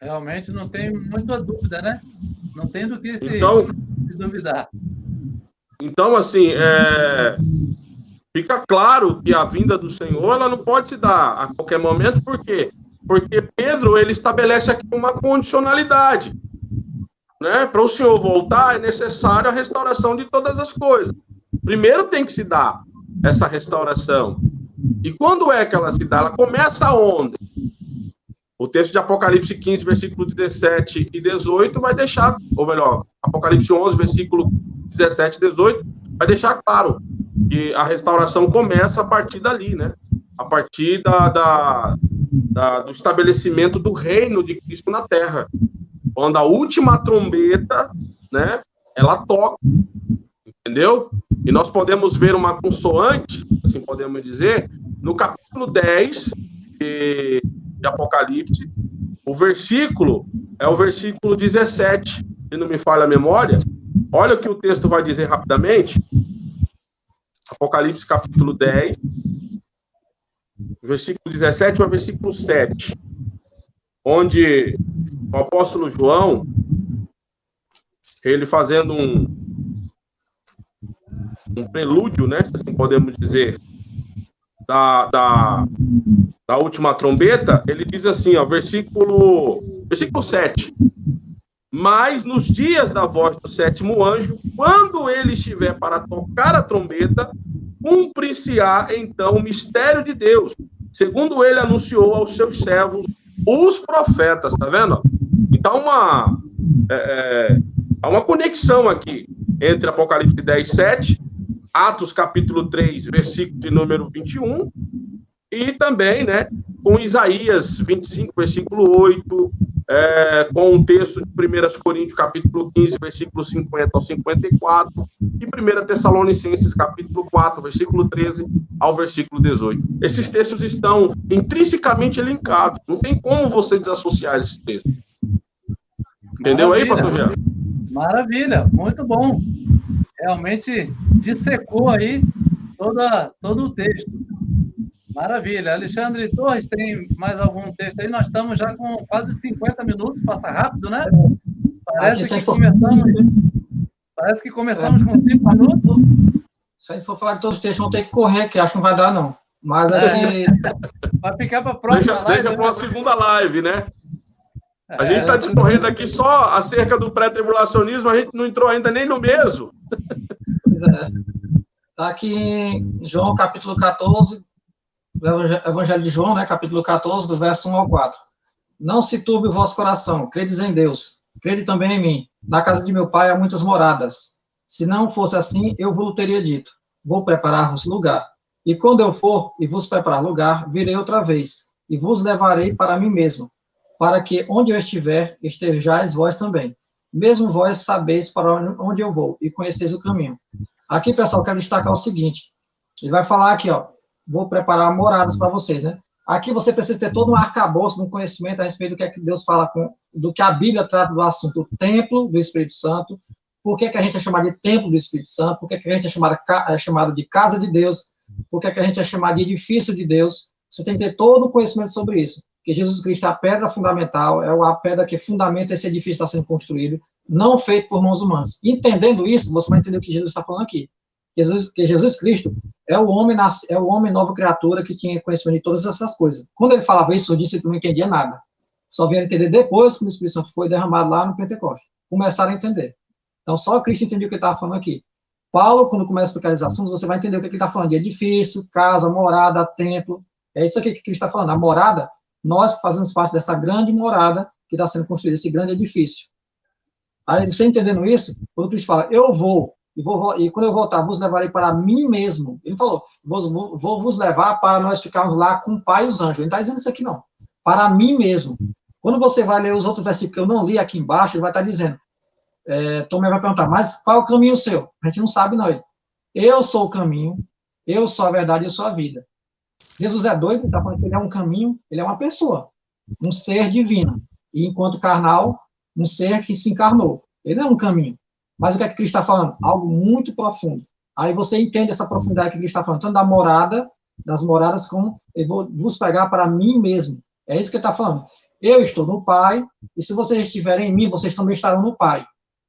Realmente não tem muita dúvida, né? Não tem do que se duvidar. Então, assim, fica claro que a vinda do Senhor ela não pode se dar a qualquer momento, por quê? Porque Pedro ele estabelece aqui uma condicionalidade. Né? Para o Senhor voltar, é necessário a restauração de todas as coisas. Primeiro tem que se dar essa restauração. E quando é que ela se dá? Ela começa onde? O texto de Apocalipse 15, versículo 17 e 18 vai deixar, ou melhor, Apocalipse 11, versículo 17 e 18, vai deixar claro que a restauração começa a partir dali, né? A partir do estabelecimento do reino de Cristo na Terra. Quando a última trombeta, né, ela toca, entendeu? E nós podemos ver uma consoante, assim podemos dizer, no capítulo 10 de Apocalipse, o versículo é o versículo 17, se não me falha a memória. Olha o que o texto vai dizer rapidamente. Apocalipse capítulo 10, versículo 17 ao versículo 7, onde o apóstolo João, ele fazendo um prelúdio, né, se assim podemos dizer, da última trombeta, ele diz assim, ó, versículo 7. Mas nos dias da voz do sétimo anjo, quando ele estiver para tocar a trombeta, cumprir-se-á então o mistério de Deus, segundo ele anunciou aos seus servos, os profetas, tá vendo? Então, há uma conexão aqui entre Apocalipse 10, 7, Atos capítulo 3, versículo de número 21, e também, né, com Isaías 25, versículo 8, com o texto de 1 Coríntios capítulo 15, versículo 50 ao 54, e 1 Tessalonicenses capítulo 4, versículo 13 ao versículo 18. Esses textos estão intrinsecamente linkados, não tem como você desassociar esses textos. Entendeu? Maravilha. Aí, pastor Jean? Maravilha, muito bom. Realmente dissecou aí todo o texto. Maravilha. Alexandre Torres, tem mais algum texto aí? Nós estamos já com quase 50 minutos, passa rápido, né? Parece que começamos com 5 minutos. Se a gente for falar de todos os textos, vamos ter que correr, que acho que não vai dar, não. Mas aqui... Vai ficar para a próxima live. Deixa para uma segunda live, né? A gente está discorrendo aqui só acerca do pré-tribulacionismo, a gente não entrou ainda nem no mesmo. Pois é. Está aqui em João, capítulo 14, Evangelho de João, né, capítulo 14, do verso 1 ao 4. Não se turbe o vosso coração, credes em Deus, crede também em mim. Na casa de meu pai há muitas moradas. Se não fosse assim, eu vos teria dito, vou preparar-vos lugar. E quando eu for e vos preparar lugar, virei outra vez, e vos levarei para mim mesmo, para que onde eu estiver, estejais vós também. Mesmo vós sabeis para onde eu vou, e conheceis o caminho. Aqui, pessoal, quero destacar o seguinte, ele vai falar aqui, ó, vou preparar moradas para vocês, né? Aqui você precisa ter todo um arcabouço, um conhecimento a respeito do que é que Deus fala, do que a Bíblia trata do assunto, o templo do Espírito Santo, por que a gente é chamado de templo do Espírito Santo, por que a gente é chamado de casa de Deus, por que a gente é chamado de edifício de Deus. Você tem que ter todo o conhecimento sobre isso. Que Jesus Cristo é a pedra fundamental, é a pedra que fundamenta esse edifício que está sendo construído, não feito por mãos humanas. Entendendo isso, você vai entender o que Jesus está falando aqui. Que Jesus Cristo é o homem nova criatura que tinha conhecimento de todas essas coisas. Quando ele falava isso, o discípulo não entendia nada. Só vieram entender depois que o Espírito Santo foi derramado lá no Pentecostes. Começaram a entender. Então, só Cristo entendeu o que ele estava falando aqui. Paulo, quando começa a explicar os assuntos, você vai entender o que ele está falando de edifício, casa, morada, templo. É isso aqui que Cristo está falando. A morada, nós fazemos parte dessa grande morada que está sendo construída, esse grande edifício. Aí, você entendendo isso, quando Cristo fala, eu vou, e quando eu voltar, vos levarei para mim mesmo. Ele falou, vou vos levar para nós ficarmos lá com o Pai e os anjos. Ele não está dizendo isso aqui, não. Para mim mesmo. Quando você vai ler os outros versículos que eu não li aqui embaixo, ele vai estar dizendo, Tomé vai perguntar, mas qual é o caminho seu? A gente não sabe, não. Eu sou o caminho, eu sou a verdade, eu sou a vida. Jesus é doido, está falando que ele é um caminho, ele é uma pessoa, um ser divino. E enquanto carnal, um ser que se encarnou. Ele não é um caminho. Mas o que é que Cristo está falando? Algo muito profundo. Aí você entende essa profundidade que Cristo está falando, tanto da morada, das moradas, como eu vou vos pegar para mim mesmo. É isso que ele está falando. Eu estou no Pai, e se vocês estiverem em mim, vocês também estarão no Pai.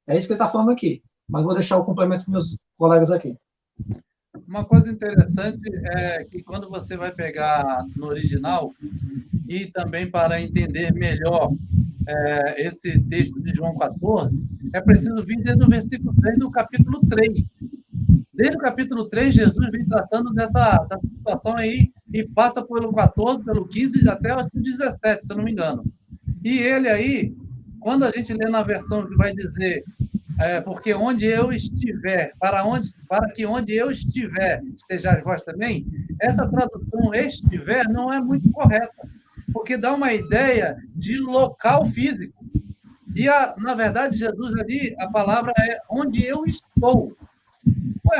É isso que ele está falando aqui. Mas vou deixar o complemento para meus colegas aqui. Uma coisa interessante é que quando você vai pegar no original, e também para entender melhor esse texto de João 14, é preciso vir desde o versículo 3 do capítulo 3. Desde o capítulo 3, Jesus vem tratando dessa situação aí, e passa pelo 14, pelo 15, até o 17, se eu não me engano. E ele aí, quando a gente lê na versão que vai dizer, porque onde eu estiver, para que onde eu estiver, estejais vós também, essa tradução estiver não é muito correta, porque dá uma ideia de local físico. E, na verdade, Jesus ali, a palavra é onde eu estou.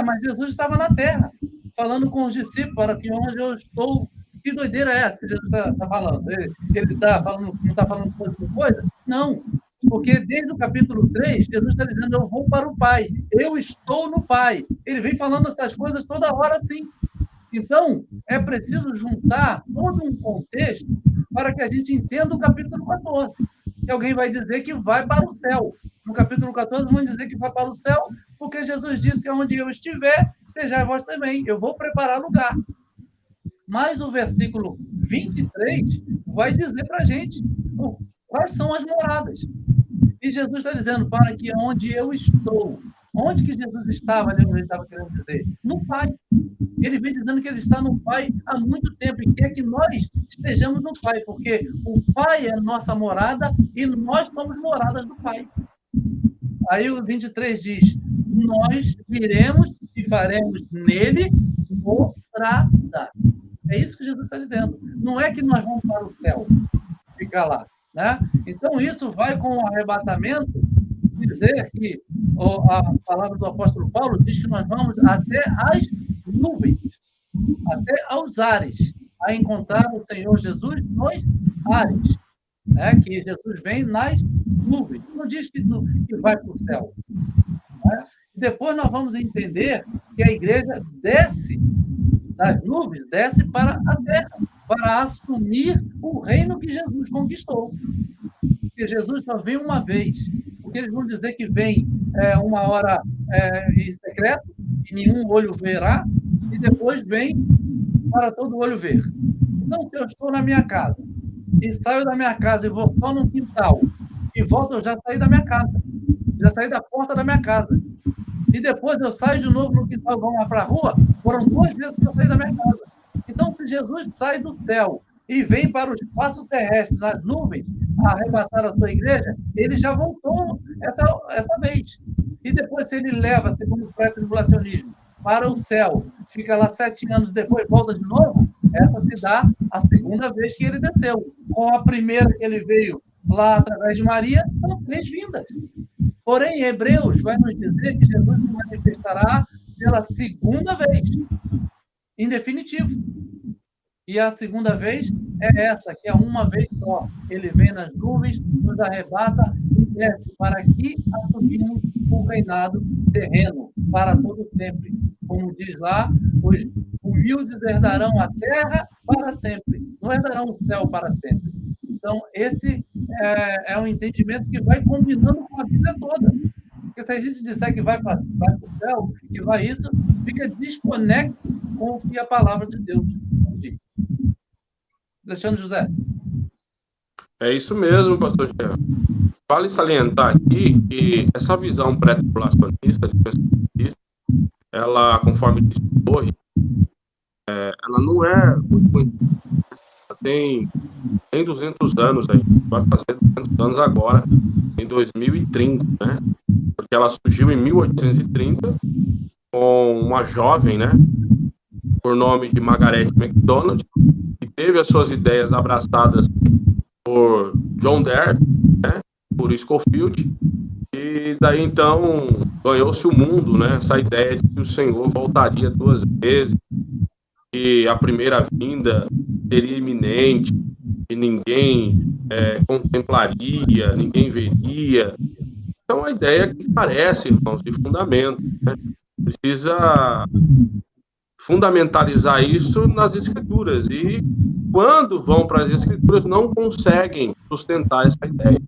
Mas Jesus estava na terra, falando com os discípulos, para que onde eu estou... Que doideira é essa que Jesus está falando? Ele está falando, não está falando coisa por coisa? Não, porque desde o capítulo 3, Jesus está dizendo, eu vou para o Pai, eu estou no Pai. Ele vem falando essas coisas toda hora, sim. Então, é preciso juntar todo um contexto para que a gente entenda o capítulo 14. E alguém vai dizer que vai para o céu. No capítulo 14, vão dizer que vai para o céu, porque Jesus disse que onde eu estiver, estejais vós também. Eu vou preparar lugar. Mas o versículo 23 vai dizer para a gente quais são as moradas. E Jesus está dizendo, para que onde eu estou. Onde que Jesus estava, ali onde ele estava querendo dizer? No Pai. Ele vem dizendo que ele está no Pai há muito tempo e quer que nós estejamos no Pai, porque o Pai é nossa morada e nós somos moradas do Pai. Aí o 23 diz, nós viremos e faremos nele morada. É isso que Jesus está dizendo. Não é que nós vamos para o céu, ficar lá. Né? Então, isso vai com o arrebatamento dizer que a palavra do apóstolo Paulo diz que nós vamos até as nuvens, até aos ares, a encontrar o Senhor Jesus nos ares. Né? Que Jesus vem nas nuvens. Não diz que vai para o céu. Né? Depois nós vamos entender que a igreja desce das nuvens desce para a terra, para assumir o reino que Jesus conquistou. Porque Jesus só vem uma vez. Porque eles vão dizer que vem uma hora em secreto, e nenhum olho verá, e depois vem para todo olho ver. Então, se eu estou na minha casa, e saio da minha casa e vou só no quintal, e volto, eu já saí da minha casa. Já saí da porta da minha casa. E depois eu saio de novo no quintal e vou lá para a rua, foram 2 vezes que eu saí da minha casa. Então, se Jesus sai do céu e vem para o espaço terrestre, nas nuvens, a arrebatar a sua igreja, ele já voltou essa vez. E depois, se ele leva, segundo o pré-tribulacionismo, para o céu, fica lá 7 anos depois, volta de novo, essa se dá a segunda vez que ele desceu. Com a primeira que ele veio lá através de Maria, são 3 vindas. Porém, Hebreus vai nos dizer que Jesus se manifestará pela segunda vez, em definitivo. E a segunda vez é essa, que é uma vez só. Ele vem nas nuvens, nos arrebata e desce para que assumimos o reinado terreno para todo sempre. Como diz lá, os humildes herdarão a terra para sempre, não herdarão o céu para sempre. Então, esse é um entendimento que vai combinando com a Bíblia toda. Porque se a gente disser que vai para o céu, que vai isso, fica desconecto com o que a palavra de Deus diz. Alexandre José. É isso mesmo, pastor Jean. Vale salientar aqui que essa visão pré-tribulacionista, ela, conforme diz hoje, ela não é muito conhecida. Tem 200 anos aí, vai fazer 200 anos agora, em 2030, né? Porque ela surgiu em 1830 com uma jovem, né? Por nome de Margaret MacDonald, que teve as suas ideias abraçadas por John Dare, né? Por Scofield, e daí então ganhou-se o mundo, né? Essa ideia de que o Senhor voltaria 2 vezes, que a primeira vinda seria iminente, que ninguém contemplaria, ninguém veria. Então, a ideia que parece, irmãos, de fundamento, né? Precisa fundamentalizar isso nas Escrituras, e quando vão para as Escrituras não conseguem sustentar essa ideia.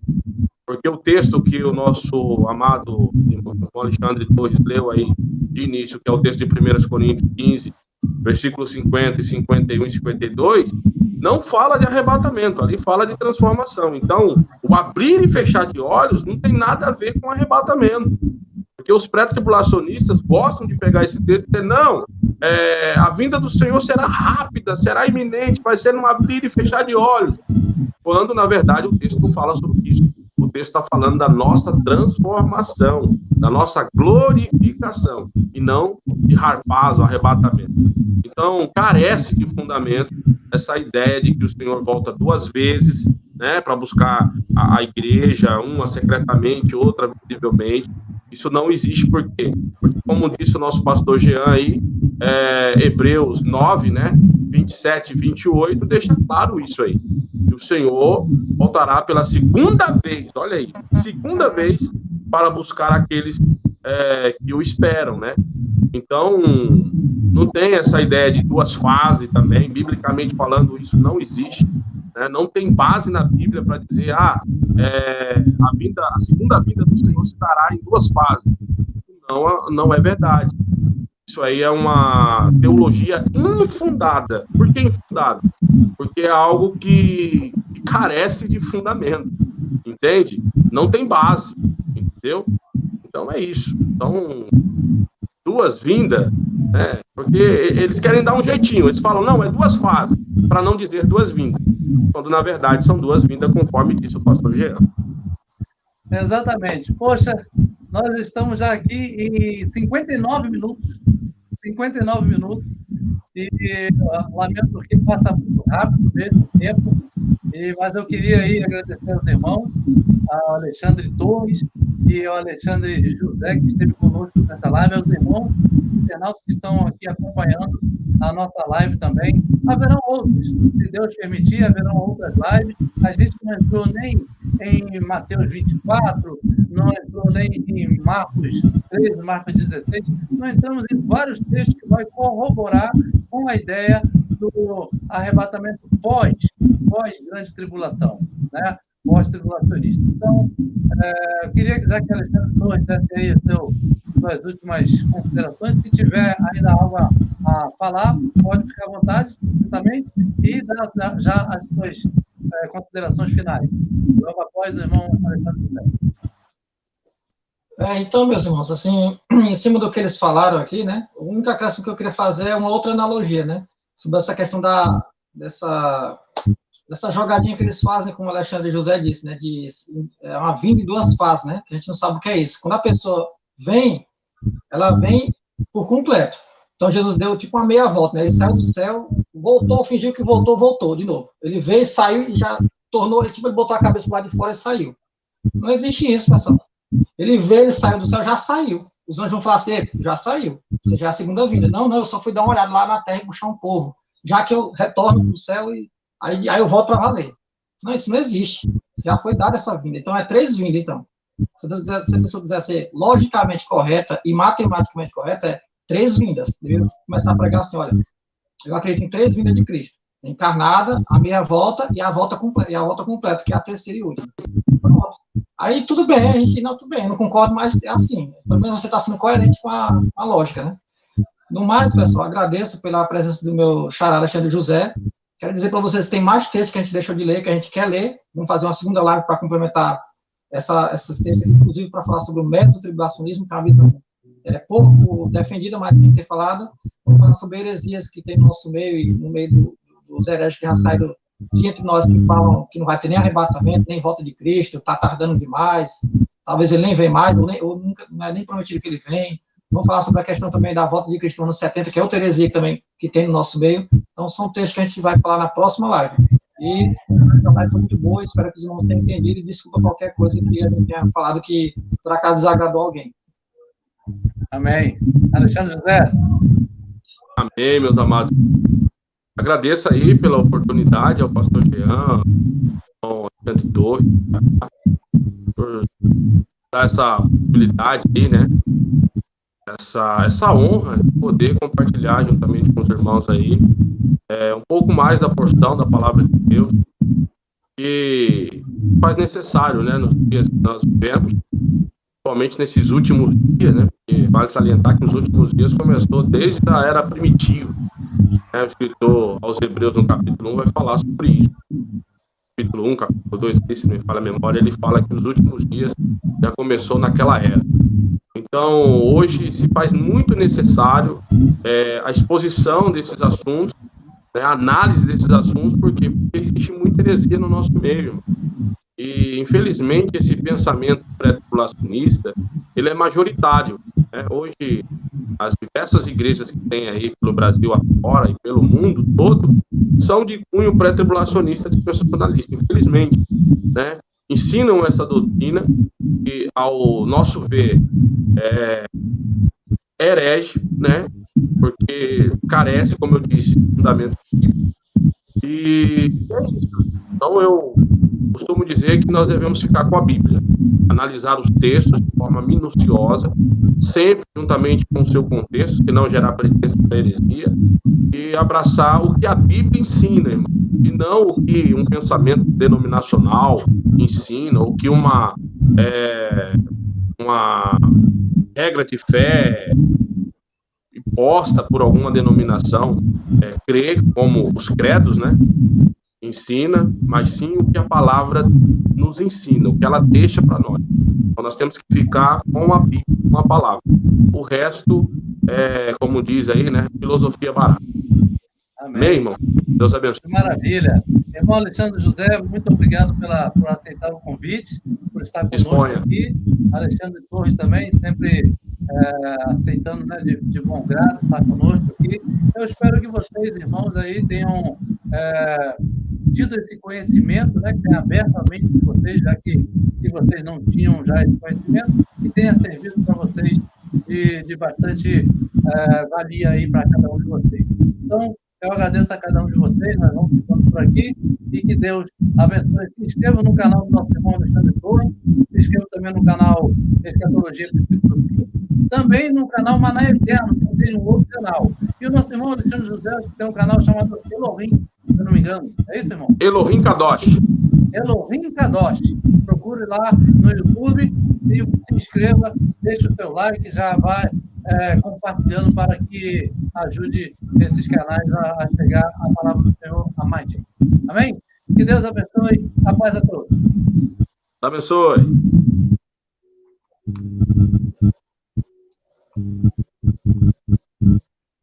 Porque o texto que o nosso amado irmão Alexandre Torres leu aí de início, que é o texto de 1 Coríntios 15, versículos 50, 51 e 52, não fala de arrebatamento, ali fala de transformação. Então, o abrir e fechar de olhos não tem nada a ver com arrebatamento. Porque os pré-tribulacionistas gostam de pegar esse texto e dizer, não, a vinda do Senhor será rápida, será iminente, vai ser num abrir e fechar de olhos. Quando, na verdade, o texto não fala sobre isso. O texto está falando da nossa transformação, da nossa glorificação, e não de harpazo, arrebatamento. Então, carece de fundamento essa ideia de que o Senhor volta 2 vezes, né, para buscar a igreja, uma secretamente, outra visivelmente. Isso não existe, por quê? Porque, como disse o nosso pastor Jean aí, Hebreus 9, né, 27 e 28, deixa claro isso aí. Que o Senhor voltará pela segunda vez, olha aí, segunda vez, para buscar aqueles que o esperam, né? Então, não tem essa ideia de 2 fases também, biblicamente falando, isso não existe. Não tem base na Bíblia para dizer a segunda vinda do Senhor se dará em 2 fases. Não é verdade. Isso aí é uma teologia infundada. Por que infundada? Porque é algo que carece de fundamento, entende? Não tem base, entendeu? Então é isso. Então, 2 vindas, né? Porque eles querem dar um jeitinho. Eles falam, não, é 2 fases, para não dizer 2 vindas. Quando, na verdade, são 2 vindas, conforme disse o pastor Jean. Exatamente. Poxa, nós estamos já aqui em 59 minutos. 59 minutos. E lamento porque passa muito rápido mesmo o tempo. Mas eu queria aí agradecer aos irmãos, ao Alexandre Torres e ao Alexandre José, que esteve conosco nessa live, aos irmãos internautas que estão aqui acompanhando a nossa live também. Haverão outros, se Deus permitir, haverão outras lives. A gente não entrou nem em Mateus 24, não entrou nem em Marcos 13, Marcos 16, nós entramos em vários textos que vai corroborar com a ideia do arrebatamento pós-grande tribulação, né? Pós-tribulacionista. Então, eu queria já que Alexandre Torres desse aí suas últimas considerações. Se tiver ainda algo a falar, pode ficar à vontade também e dar já as suas considerações finais. Logo após o irmão Alexandre Torres. Então, meus irmãos, assim, em cima do que eles falaram aqui, né, a única acréscimo que eu queria fazer é uma outra analogia, né, sobre essa questão dessa jogadinha que eles fazem, como o Alexandre José disse, né, é uma vinda em duas fases, né, que a gente não sabe o que é isso. Quando a pessoa vem, ela vem por completo. Então, Jesus deu tipo uma meia volta, né, ele saiu do céu, voltou, fingiu que voltou de novo. Ele veio, saiu e já tornou, ele botou a cabeça do lado de fora e saiu. Não existe isso, pessoal. Ele veio, ele saiu do céu, já saiu. Os anjos vão falar assim, já saiu. Você já é a segunda vinda. Não, eu só fui dar uma olhada lá na terra e puxar um povo. Já que eu retorno para o céu e aí eu volto para valer. Não, isso não existe. Já foi dada essa vinda. Então, é 3 vindas, então. Se a pessoa quiser ser logicamente correta e matematicamente correta, é 3 vindas. Eu começar a pregar assim, olha, eu acredito em 3 vindas de Cristo. Encarnada, a meia volta e a volta completa, que é a terceira e última. Pronto. Aí tudo bem, a gente tudo bem, não concordo, mas é assim. Pelo menos você está sendo coerente com a lógica, né? No mais, pessoal, agradeço pela presença do meu xará Alexandre José. Quero dizer para vocês que tem mais textos que a gente deixou de ler, que a gente quer ler. Vamos fazer uma segunda live para complementar esses textos, inclusive para falar sobre o método do tribulacionismo, que é uma visão pouco defendida, mas tem que ser falada. Vamos falar sobre heresias que tem no nosso meio e no meio dos hereges que já saíram de entre nós, que falam que não vai ter nem arrebatamento, nem volta de Cristo, está tardando demais, talvez ele nem venha mais, ou nunca, não é nem prometido que ele vem. Vamos falar sobre a questão também da volta de Cristo no ano 70, que é outra heresia também que tem no nosso meio. Então, são textos que a gente vai falar na próxima live. E a live foi muito boa, espero que os irmãos tenham entendido e desculpa qualquer coisa que a gente tenha falado que, por acaso, desagradou alguém. Amém. Alexandre José. Amém, meus amados. Agradeço aí pela oportunidade ao pastor Jean, ao Alexandre Torres, por dar essa possibilidade aí, né? Essa honra de poder compartilhar juntamente com os irmãos aí um pouco mais da porção da palavra de Deus que faz necessário, né? Nos dias que nós vivemos, principalmente nesses últimos dias, né? E vale salientar que os últimos dias começou desde a era primitiva. O escritor aos Hebreus, no capítulo 1, vai falar sobre isso. Capítulo 1, capítulo 2, se não me falha a memória, ele fala que os últimos dias já começou naquela era. Então, hoje se faz muito necessário a exposição desses assuntos, né, a análise desses assuntos, porque existe muita heresia no nosso meio. E, infelizmente, esse pensamento pré-tribulacionista, ele é majoritário. Né? Hoje, as diversas igrejas que tem aí pelo Brasil afora e pelo mundo todo, são de cunho pré-tribulacionista de personalista, infelizmente. Né? Ensinam essa doutrina que, ao nosso ver, é herege, né? Porque carece, como eu disse, de fundamento. E é isso. Então, eu costumo dizer que nós devemos ficar com a Bíblia, analisar os textos de forma minuciosa, sempre juntamente com o seu contexto, que não gerar pretexto da heresia, e abraçar o que a Bíblia ensina, irmão, e não o que um pensamento denominacional ensina, ou que uma regra de fé imposta por alguma denominação crê, como os credos, né? Ensina, mas sim o que a palavra nos ensina, o que ela deixa para nós. Então, nós temos que ficar com a Bíblia, com a palavra. O resto, como diz aí, né? Filosofia barata. Amém, irmão? Deus abençoe. Maravilha. Irmão Alexandre José, muito obrigado por aceitar o convite, por estar conosco aqui. Alexandre Torres também, sempre aceitando, né, de bom grado, estar conosco aqui. Eu espero que vocês, irmãos, aí tenham tido esse conhecimento, né, que tenha aberto a mente de vocês, já que se vocês não tinham já esse conhecimento, que tenha servido para vocês de bastante valia aí para cada um de vocês. Então, eu agradeço a cada um de vocês, nós vamos ficando por aqui, e que Deus abençoe. Se inscreva no canal do nosso irmão Alexandre Torres, se inscreva também no canal Escatologia Princípio do Fim, também no canal Maná Eterno, que tem um outro canal. E o nosso irmão Alexandre José, que tem um canal chamado Elohim, se eu não me engano. É isso, irmão? Elohim Kadosh. Elohim Kadosh. Procure lá no YouTube e se inscreva, deixe o seu like, já vai compartilhando para que ajude esses canais a chegar a palavra do Senhor a mais gente. Amém? Que Deus abençoe. A paz a todos. Abençoe.